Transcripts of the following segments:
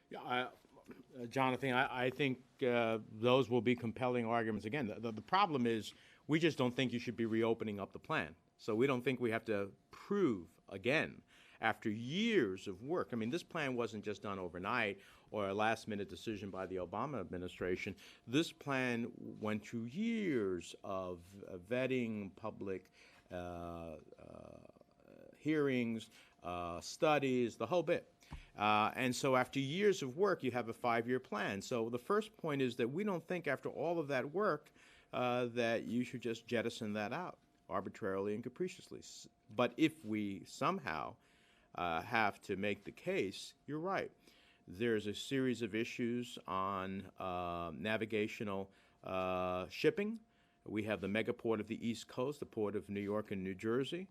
Yeah, Jonathan, I think those will be compelling arguments. Again, the problem is we just don't think you should be reopening up the plan. So we don't think we have to prove again after years of work. I mean, this plan wasn't just done overnight or a last minute decision by the Obama administration. This plan went through years of vetting, public hearings, studies, the whole bit. And so after years of work, you have a 5-year plan. So the first point is that we don't think after all of that work that you should just jettison that out arbitrarily and capriciously. But if we somehow have to make the case, you're right. There's a series of issues on navigational shipping. We have the megaport of the East Coast, the port of New York and New Jersey.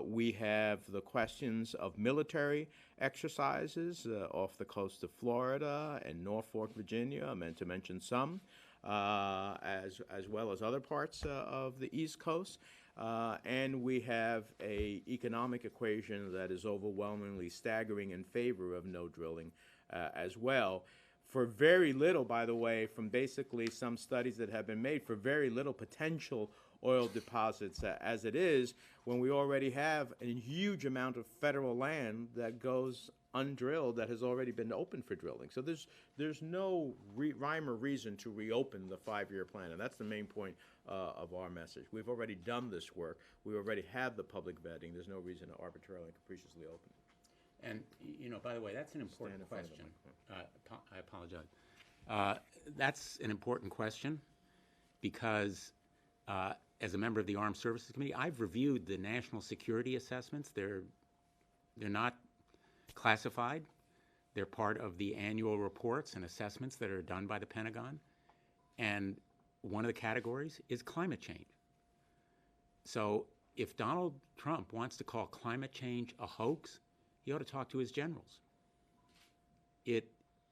We have the questions of military exercises off the coast of Florida and Norfolk, Virginia, I meant to mention some, as well as other parts of the East Coast. And we have a economic equation that is overwhelmingly staggering in favor of no drilling as well. For very little, by the way, from basically some studies that have been made, for very little potential oil deposits as it is, when we already have a huge amount of federal land that goes undrilled that has already been open for drilling. So there's no rhyme or reason to reopen the 5-year plan, and that's the main point of our message. We've already done this work. We already have the public vetting. There's no reason to arbitrarily and capriciously open it. And, by the way, that's an important question. I apologize. That's an important question because as a member of the Armed Services Committee, I've reviewed the national security assessments. They're not classified. They're part of the annual reports and assessments that are done by the Pentagon. And one of the categories is climate change. So if Donald Trump wants to call climate change a hoax, he ought to talk to his generals. It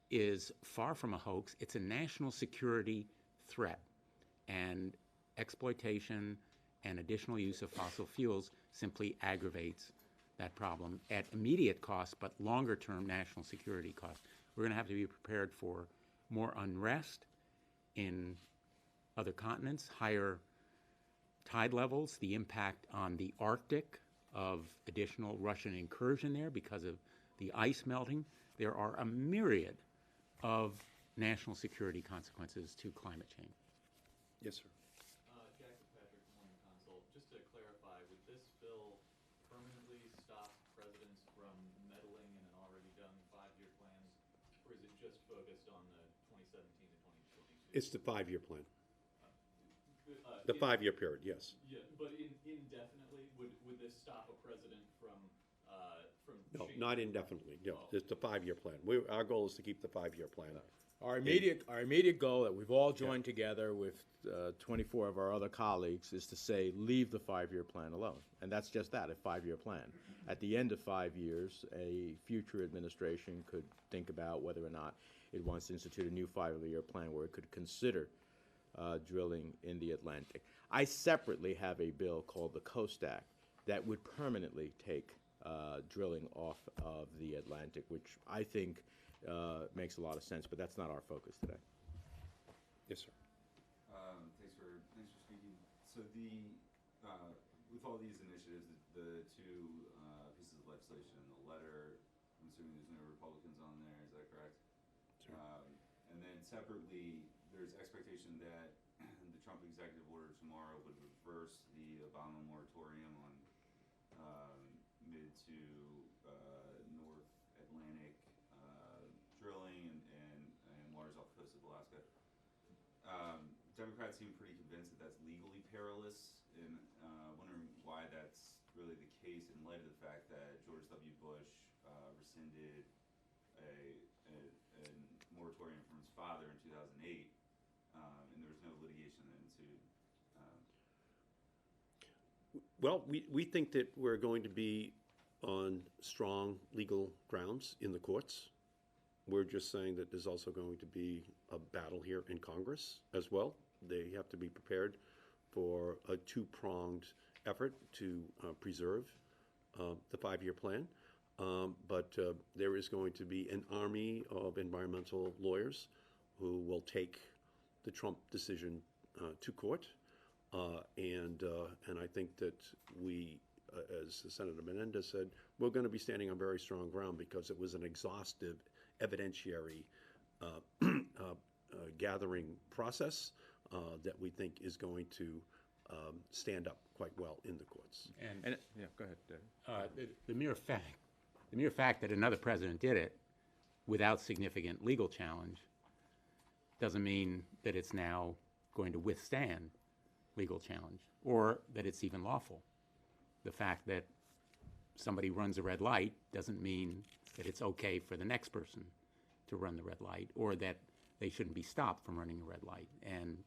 is far from a hoax. It's a national security threat. And exploitation and additional use of fossil fuels simply aggravates that problem at immediate cost, but longer-term national security cost. We're going to have to be prepared for more unrest in other continents, higher tide levels, the impact on the Arctic of additional Russian incursion there because of the ice melting. There are a myriad of national security consequences to climate change. Yes, sir. Jackson Patrick, Morning Consult. Just to clarify, would this bill permanently stop presidents from meddling in an already done 5-year plan, or is it just focused on the 2017 to 2022? It's the 5-year plan. The 5-year period, yes. Yeah, but indefinitely, would this stop a president from No, changing? not indefinitely. No, Oh. it's the 5-year plan. Our goal is to keep the 5-year plan. Our immediate goal that we've all joined together with 24 of our other colleagues is to say, leave the 5-year plan alone. And that's just that, a 5-year plan. At the end of 5 years, a future administration could think about whether or not it wants to institute a new 5-year plan where it could consider drilling in the Atlantic. I separately have a bill called the Coast Act that would permanently take drilling off of the Atlantic, which I think makes a lot of sense, but that's not our focus today. Yes, sir. Thanks for speaking. So with all these initiatives, the two pieces of legislation and the letter, I'm assuming there's no Republicans on there. Is that correct? Sure. And then separately, there's expectation that the Trump executive order tomorrow would reverse the Obama moratorium on mid to North Atlantic drilling and waters off the coast of Alaska. Democrats seem pretty convinced that that's legally perilous, and wondering why that's really the case in light of the fact that George W. Bush rescinded a moratorium from his father in 2008, and there was no litigation that ensued. Well, we think that we're going to be on strong legal grounds in the courts. We're just saying that there's also going to be a battle here in Congress as well. They have to be prepared for a two-pronged effort to preserve the 5-year plan. But there is going to be an army of environmental lawyers who will take the Trump decision to court. And I think that we, as Senator Menendez said, we're going to be standing on very strong ground because it was an exhaustive evidentiary gathering process that we think is going to stand up quite well in the courts. And yeah, go ahead, David. The mere fact that another president did it without significant legal challenge doesn't mean that it's now going to withstand legal challenge or that it's even lawful. The fact that somebody runs a red light doesn't mean that it's okay for the next person to run the red light or that they shouldn't be stopped from running a red light. And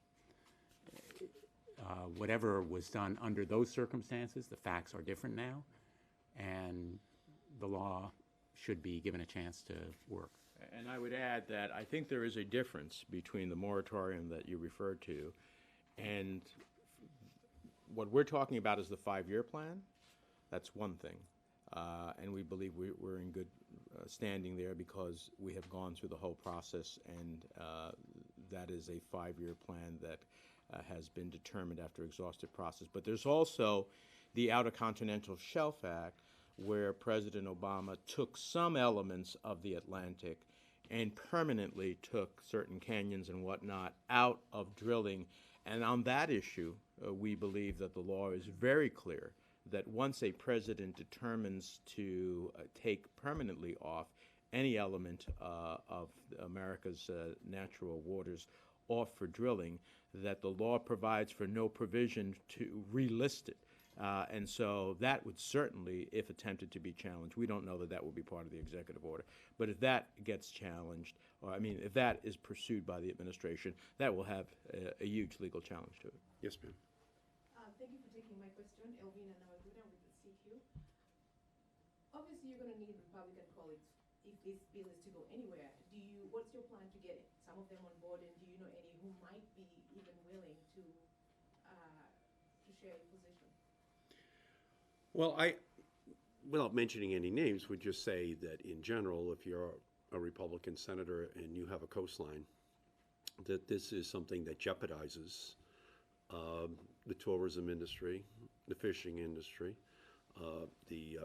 whatever was done under those circumstances, the facts are different now, and the law should be given a chance to work. And I would add that I think there is a difference between the moratorium that you referred to and what we're talking about is the 5-year plan. That's one thing. And we believe we're in good standing there because we have gone through the whole process, and that is a 5-year plan that has been determined after exhaustive process. But there's also the Outer Continental Shelf Act, where President Obama took some elements of the Atlantic and permanently took certain canyons and whatnot out of drilling. And on that issue, we believe that the law is very clear that once a president determines to take permanently off any element of America's natural waters off for drilling, that the law provides for no provision to relist it. And so that would certainly, if attempted to be challenged, we don't know that that will be part of the executive order, but if that gets challenged, or I mean, if that is pursued by the administration, that will have a huge legal challenge to it. Yes, ma'am. Thank you for taking my question, Elvina Navaguna with the CQ. Obviously, you're going to need Republican colleagues if this bill is to go anywhere. What's your plan to get some of them on board, and do you know any who might be even willing to share your position? Well, without mentioning any names, would just say that in general, if you're a Republican senator and you have a coastline, that this is something that jeopardizes the tourism industry, the fishing industry, the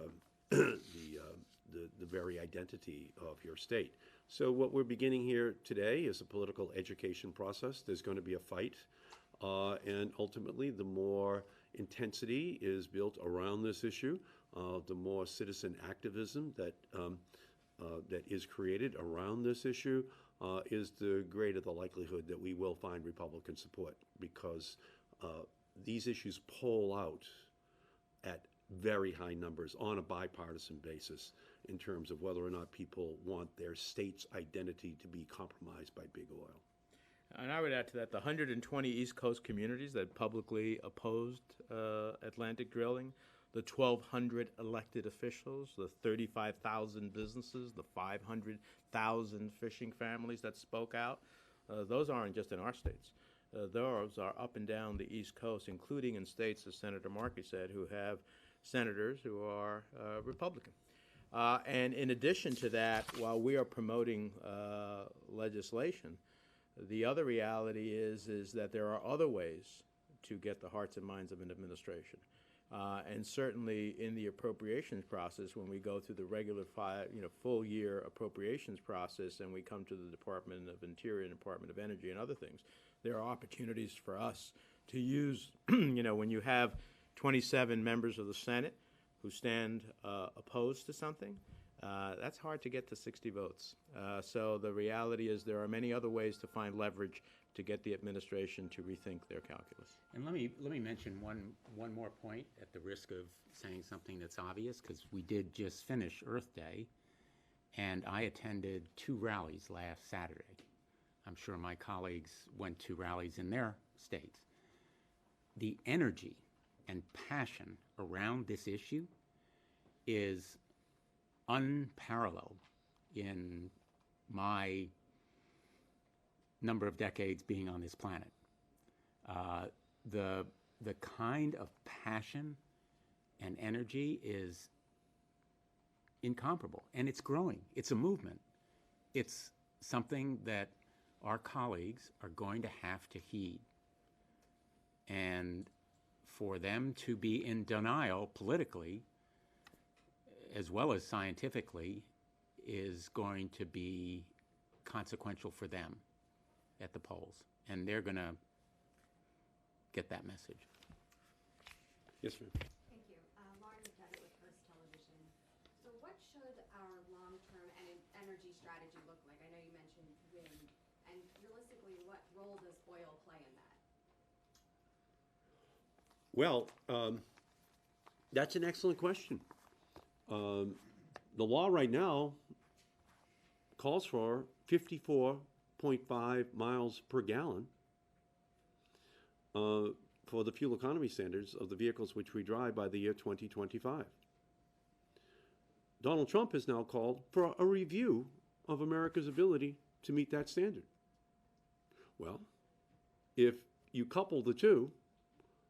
very identity of your state. So what we're beginning here today is a political education process. There's going to be a fight, and ultimately, the more intensity is built around this issue, the more citizen activism that is created around this issue, is the greater the likelihood that we will find Republican support, because these issues poll out at very high numbers on a bipartisan basis in terms of whether or not people want their state's identity to be compromised by big oil. And I would add to that the 120 East Coast communities that publicly opposed Atlantic drilling, the 1,200 elected officials, the 35,000 businesses, the 500,000 fishing families that spoke out, those aren't just in our states. Those are up and down the East Coast, including in states, as Senator Markey said, who have senators who are Republican. And in addition to that, while we are promoting legislation, the other reality is that there are other ways to get the hearts and minds of an administration. And certainly in the appropriations process, when we go through the regular full-year appropriations process and we come to the Department of Interior and Department of Energy and other things, there are opportunities for us to use, when you have 27 members of the Senate who stand opposed to something, that's hard to get to 60 votes. So the reality is there are many other ways to find leverage to get the administration to rethink their calculus. And let me mention one more point at the risk of saying something that's obvious, because we did just finish Earth Day, and I attended 2 rallies last Saturday. I'm sure my colleagues went to rallies in their states. The energy and passion around this issue is unparalleled in my number of decades being on this planet. The kind of passion and energy is incomparable, and it's growing. It's a movement. It's something that our colleagues are going to have to heed. And for them to be in denial politically, as well as scientifically, is going to be consequential for them at the polls. And they're going to get that message. Yes, ma'am. Thank you. Lauren McDevitt with Hearst Television. So what should our long-term energy strategy look like? I know you mentioned wind. And realistically, what role does oil play in that? Well, that's an excellent question. The law right now calls for 54.5 miles per gallon for the fuel economy standards of the vehicles which we drive by the year 2025. Donald Trump has now called for a review of America's ability to meet that standard. Well, if you couple the two,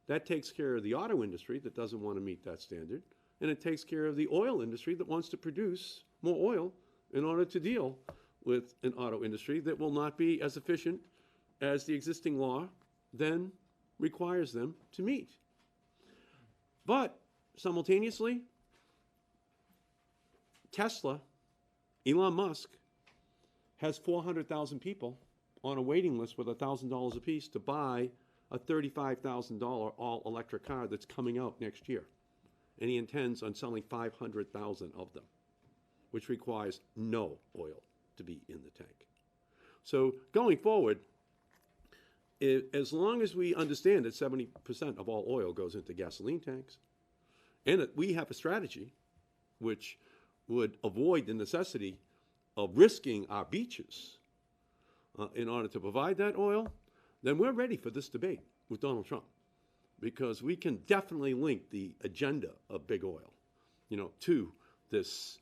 that takes care of the auto industry that doesn't want to meet that standard, and it takes care of the oil industry that wants to produce more oil in order to deal with an auto industry that will not be as efficient as the existing law then requires them to meet. But simultaneously, Tesla, Elon Musk, has 400,000 people on a waiting list with $1,000 apiece to buy a $35,000 all-electric car that's coming out next year. And he intends on selling 500,000 of them, which requires no oil to be in the tank. So going forward, as long as we understand that 70% of all oil goes into gasoline tanks, and that we have a strategy which would avoid the necessity of risking our beaches in order to provide that oil, then we're ready for this debate with Donald Trump, because we can definitely link the agenda of big oil, to this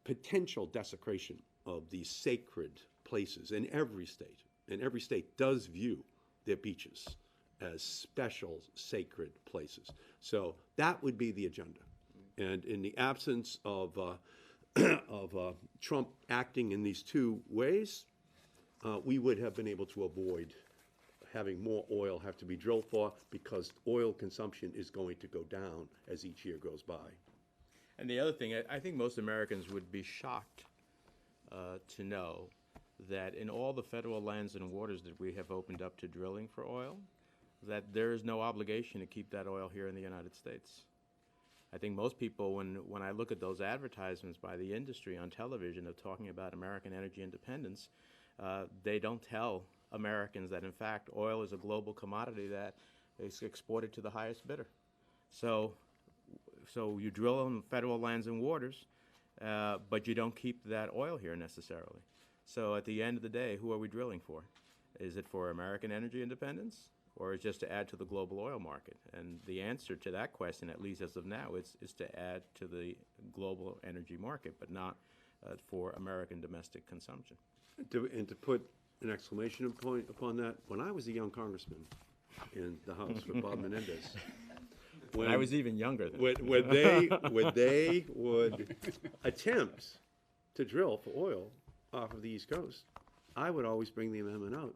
potential desecration of these sacred places in every state. And every state does view their beaches as special sacred places. So that would be the agenda. And in the absence of Trump acting in these two ways, we would have been able to avoid having more oil have to be drilled for, because oil consumption is going to go down as each year goes by. And the other thing, I think most Americans would be shocked to know that in all the federal lands and waters that we have opened up to drilling for oil, that there is no obligation to keep that oil here in the United States. I think most people, when I look at those advertisements by the industry on television of talking about American energy independence, they don't tell Americans that, in fact, oil is a global commodity that is exported to the highest bidder. So you drill on federal lands and waters, but you don't keep that oil here necessarily. So at the end of the day, who are we drilling for? Is it for American energy independence, or is it just to add to the global oil market? And the answer to that question, at least as of now, is to add to the global energy market, but not for American domestic consumption. And to put an exclamation point upon that, when I was a young congressman in the House with Bob Menendez, when I was even younger than when they would attempt to drill for oil off of the East Coast, I would always bring the amendment out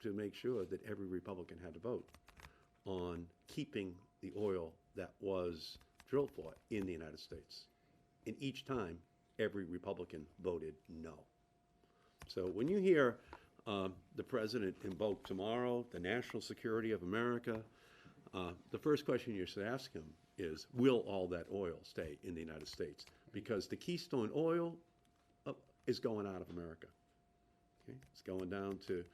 to make sure that every Republican had to vote on keeping the oil that was drilled for in the United States. And each time, every Republican voted no. So when you hear the president invoke tomorrow the national security of America, the first question you should ask him is, will all that oil stay in the United States? Because the Keystone oil is going out of America. Okay? It's going down to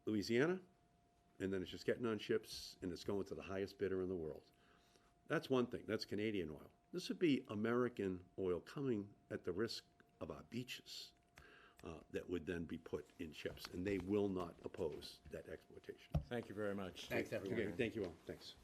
Louisiana, and then it's just getting on ships, and it's going to the highest bidder in the world. That's one thing. That's Canadian oil. This would be American oil coming at the risk of our beaches that would then be put in ships, and they will not oppose that exploitation. Thank you very much. Thanks, everyone. Okay, thank you all. Thanks.